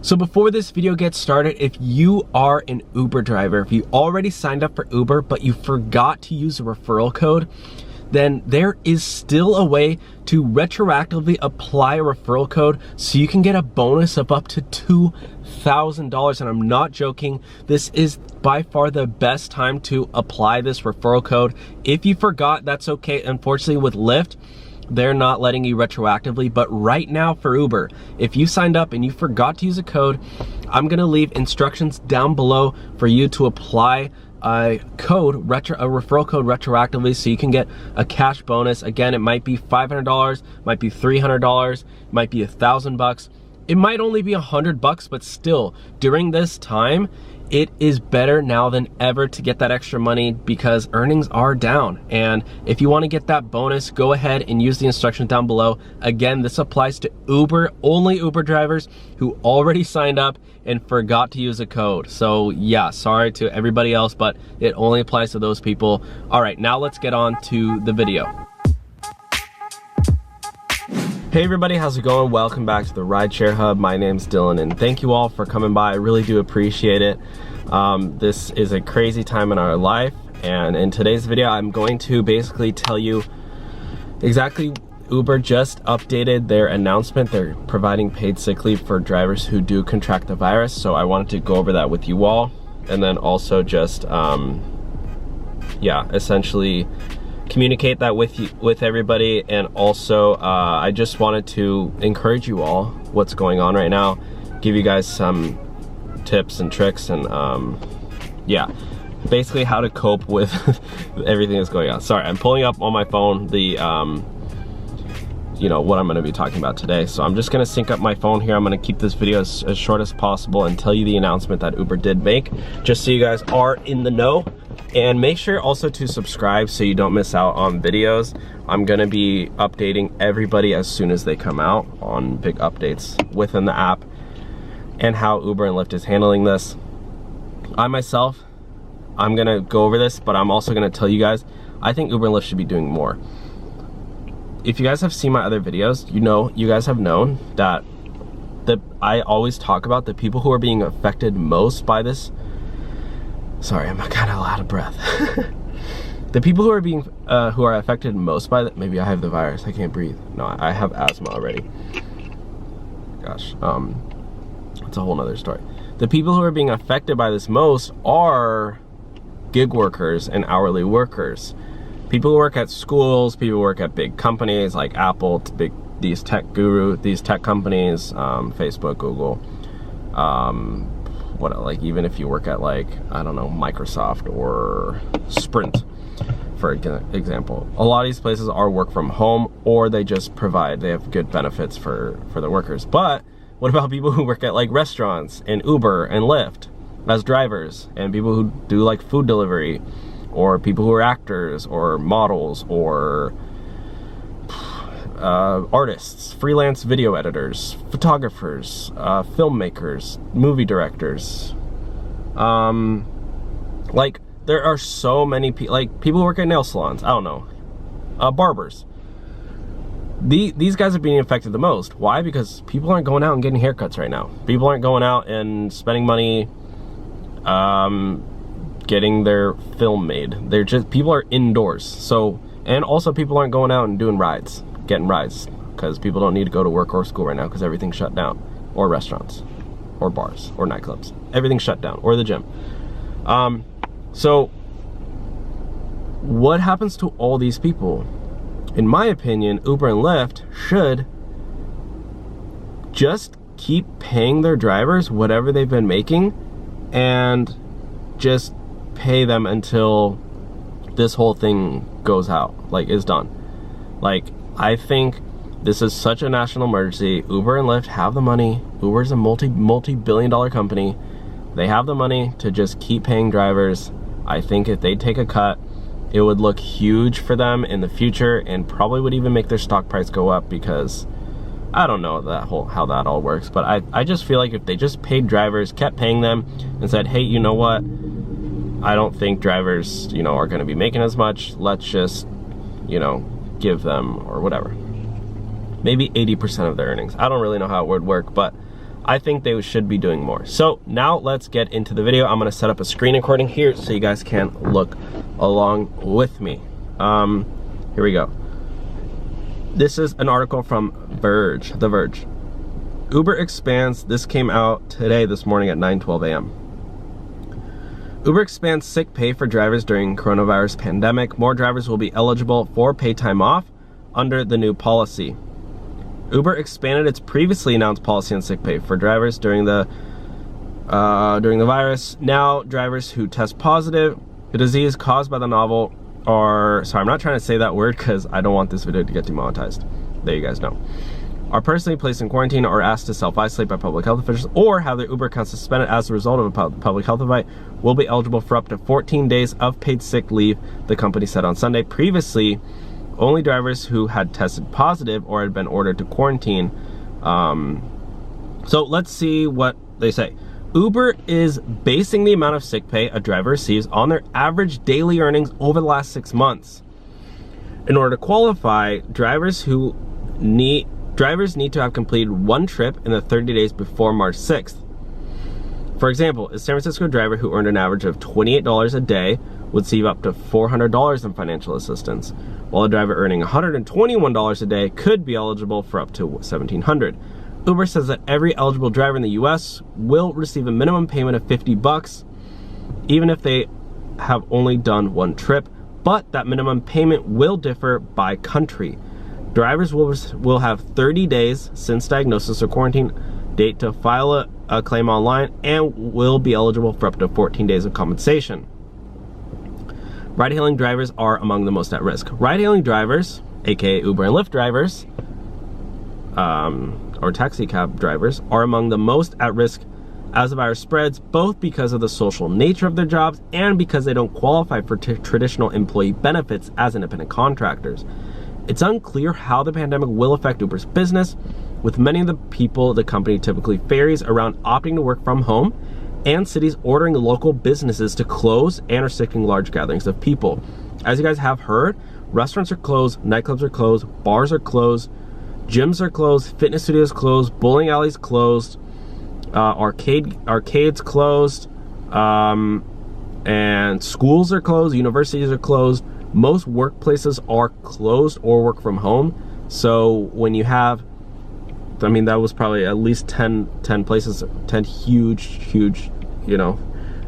So before this video gets started, if you are an Uber driver, if you already signed up for Uber, but you forgot to use a referral code, then there is still a way to retroactively apply a referral code so you can get a bonus of up to $2,000. And I'm not joking, this is by far the best time to apply this referral code. If you forgot, that's okay. Unfortunately with Lyft, they're not letting you retroactively, but right now for Uber, if you signed up and you forgot to use a code, I'm gonna leave instructions down below for you to apply a referral code retroactively so you can get a cash bonus. Again, it might be $500, might be $300, might be $1,000. It might only be $100, but still, during this time, it is better now than ever to get that extra money because earnings are down. And if you want to get that bonus, go ahead and use the instructions down below. Again, this applies to only Uber drivers who already signed up and forgot to use a code. So yeah, sorry to everybody else, but it only applies to those people. All right, now let's get on to the video. Hey everybody, how's it going? Welcome back to the Rideshare Hub. My name's Dylan and thank you all for coming by. I really do appreciate it. This is a crazy time in our life, and in today's video I'm going to basically tell you exactly. Uber just updated their announcement. They're providing paid sick leave for drivers who do contract the virus, so I wanted to go over that with you all, and then also just yeah, essentially communicate that with everybody. And also I just wanted to encourage you all what's going on right now, give you guys some tips and tricks, and yeah, basically how to cope with everything that's going on. Sorry, I'm pulling up on my phone the you know what I'm going to be talking about today, so I'm just going to sync up my phone here. I'm going to keep this video as short as possible and tell you the announcement that Uber did make, just so you guys are in the know. And make sure also to subscribe so you don't miss out on videos. I'm gonna be updating everybody as soon as they come out on big updates within the app and how Uber and Lyft is handling this. I myself, I'm gonna go over this, but I'm also gonna tell you guys, I think Uber and Lyft should be doing more. If you guys have seen my other videos, you guys have known that I always talk about the people who are being affected most by this. Sorry, I'm kind of out of breath. The people who are affected most by that, maybe I have the virus, I can't breathe. No, I have asthma already. Gosh, it's a whole nother story. The people who are being affected by this most are gig workers and hourly workers. People who work at schools, people who work at big companies like Apple, these tech companies, Facebook, Google, like even if you work at, like, I don't know, Microsoft or Sprint, for example. A lot of these places are work from home, or they have good benefits for the workers. But what about people who work at like restaurants and Uber and Lyft as drivers, and people who do like food delivery, or people who are actors or models or artists, freelance video editors, photographers, filmmakers, movie directors. Like, there are so many people, like people who work at nail salons, I don't know, barbers. These guys are being affected the most. Why? Because people aren't going out and getting haircuts right now. People aren't going out and spending money getting their film made. People are indoors. So, and also people aren't going out and getting rides, because people don't need to go to work or school right now because everything's shut down, or restaurants or bars or nightclubs, everything's shut down, or the gym. So what happens to all these people? In my opinion, Uber and Lyft should just keep paying their drivers whatever they've been making, and just pay them until this whole thing goes out, like, is done. Like, I think this is such a national emergency. Uber and Lyft have the money. Uber is a multi-billion-dollar company. They have the money to just keep paying drivers. I think if they take a cut, it would look huge for them in the future, and probably would even make their stock price go up, because I don't know how that all works, but I just feel like if they just paid drivers, kept paying them, and said, hey, you know what? I don't think drivers, are going to be making as much. Let's just, give them, or whatever, maybe 80% of their earnings. I don't really know how it would work, but I think they should be doing more. So now let's get into the video. I'm gonna set up a screen recording here so you guys can look along with me. Here we go. This is an article from The Verge. Uber expands, this came out this morning at 9:12 a.m. Uber expands sick pay for drivers during coronavirus pandemic. More drivers will be eligible for paid time off under the new policy. Uber expanded its previously announced policy on sick pay for drivers during the virus. Now, drivers who test positive, the disease caused by the novel sorry, I'm not trying to say that word because I don't want this video to get demonetized. There you guys know. Are personally placed in quarantine or asked to self-isolate by public health officials or have their Uber account suspended as a result of a public health event will be eligible for up to 14 days of paid sick leave, the company said on Sunday. Previously, only drivers who had tested positive or had been ordered to quarantine. So let's see what they say. Uber is basing the amount of sick pay a driver receives on their average daily earnings over the last 6 months. In order to qualify, drivers need to have completed one trip in the 30 days before March 6th. For example, a San Francisco driver who earned an average of $28 a day would receive up to $400 in financial assistance, while a driver earning $121 a day could be eligible for up to $1,700. Uber says that every eligible driver in the US will receive a minimum payment of $50, even if they have only done one trip, but that minimum payment will differ by country. Drivers will have 30 days since diagnosis or quarantine date to file a claim online and will be eligible for up to 14 days of compensation. Ride-hailing drivers are among the most at risk. Ride-hailing drivers, aka Uber and Lyft drivers, or taxi cab drivers, are among the most at risk as the virus spreads, both because of the social nature of their jobs and because they don't qualify for traditional employee benefits as independent contractors. It's unclear how the pandemic will affect Uber's business, with many of the people the company typically ferries around opting to work from home and cities ordering local businesses to close and restricting large gatherings of people. As you guys have heard, restaurants are closed, nightclubs are closed, bars are closed, gyms are closed, fitness studios closed, bowling alleys closed, arcades closed, and schools are closed, universities are closed. Most workplaces are closed or work from home. So when you have, I mean, that was probably at least 10 places, 10 huge, you know,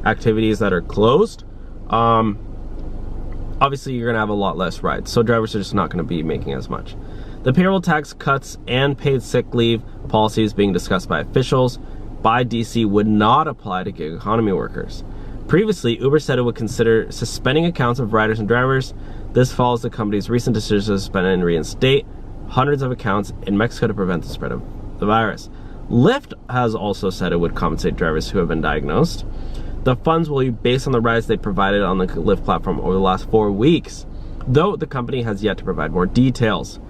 activities that are closed. Obviously you're gonna have a lot less rides. So drivers are just not gonna be making as much. The payroll tax cuts and paid sick leave policies being discussed by officials by DC would not apply to gig economy workers. Previously, Uber said it would consider suspending accounts of riders and drivers. This follows the company's recent decision to suspend and reinstate hundreds of accounts in Mexico to prevent the spread of the virus. Lyft has also said it would compensate drivers who have been diagnosed. The funds will be based on the rides they provided on the Lyft platform over the last 4 weeks, though the company has yet to provide more details.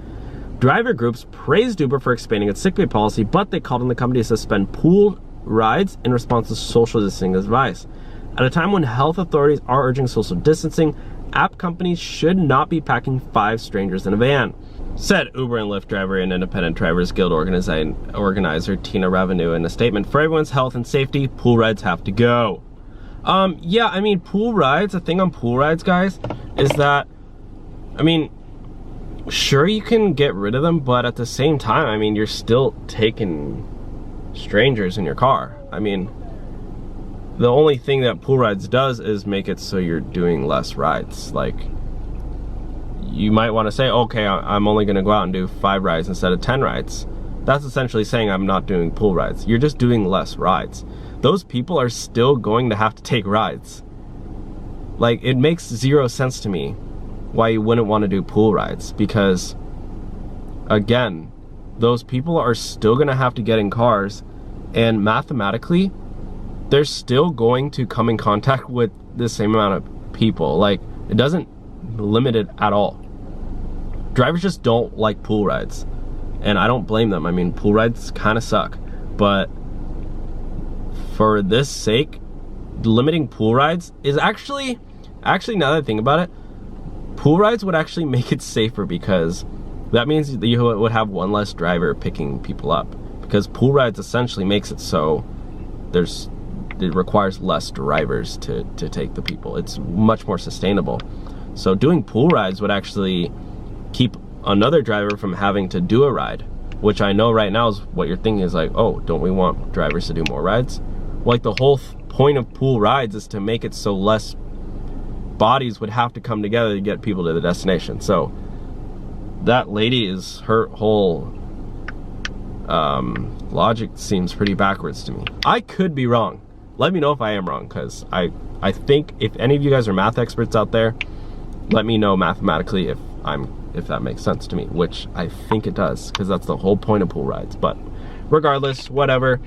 Driver groups praised Uber for expanding its sick pay policy, but they called on the company to suspend pooled rides in response to social distancing advice. At a time when health authorities are urging social distancing, app companies should not be packing 5 strangers in a van, said Uber and Lyft driver and Independent Drivers Guild organizer Tina Revenue in a statement. For everyone's health and safety, pool rides have to go. Yeah, I mean, pool rides, the thing on pool rides, guys, is that, I mean, sure, you can get rid of them, but at the same time, I mean, you're still taking strangers in your car. I mean, the only thing that pool rides does is make it so you're doing less rides. Like, you might want to say, okay, I'm only gonna go out and do 5 rides instead of 10 rides. That's essentially saying I'm not doing pool rides. You're just doing less rides. Those people are still going to have to take rides. Like, it makes 0 sense to me why you wouldn't want to do pool rides, because again, those people are still gonna have to get in cars, and mathematically they're still going to come in contact with the same amount of people. Like, it doesn't limit it at all. Drivers just don't like pool rides, and I don't blame them. I mean, pool rides kind of suck, but for this sake, limiting pool rides is actually now that I think about it, pool rides would actually make it safer, because that means that you would have one less driver picking people up, because pool rides essentially makes it so it requires less drivers to take the people. It's much more sustainable. So doing pool rides would actually keep another driver from having to do a ride, which I know right now is what you're thinking is like, oh, don't we want drivers to do more rides? Well, like the whole point of pool rides is to make it so less bodies would have to come together to get people to the destination. So that lady is, her whole logic seems pretty backwards to me. I could be wrong. Let me know if I am wrong, because I think if any of you guys are math experts out there, let me know mathematically if that makes sense to me, which I think it does, because that's the whole point of pool rides. But regardless, whatever.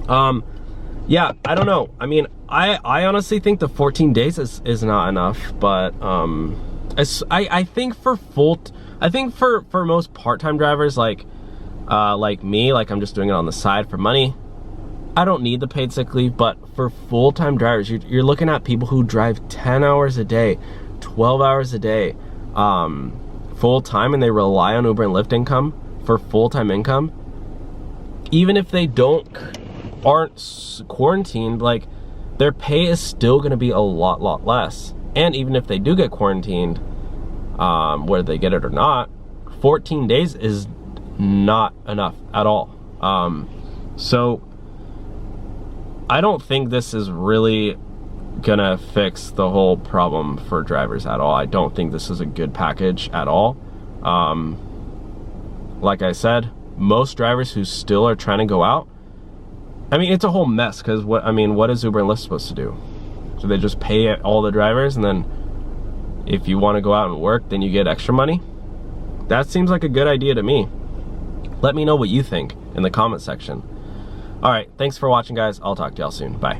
Yeah, I don't know. I mean, I honestly think the 14 days is not enough, but I think for most part-time drivers like me, like I'm just doing it on the side for money, I don't need the paid sick leave. But for full-time drivers, you're looking at people who drive 10 hours a day, 12 hours a day, full-time, and they rely on Uber and Lyft income for full-time income. Even if they aren't quarantined, like their pay is still going to be a lot less. And even if they do get quarantined, whether they get it or not, 14 days is not enough at all. So I don't think this is really gonna fix the whole problem for drivers at all. I don't think this is a good package at all. Like I said, most drivers who still are trying to go out, I mean, it's a whole mess, because what is Uber and Lyft supposed to do? So they just pay all the drivers, and then if you want to go out and work, then you get extra money? That seems like a good idea to me. Let me know what you think in the comment section. All right, thanks for watching, guys. I'll talk to y'all soon. Bye.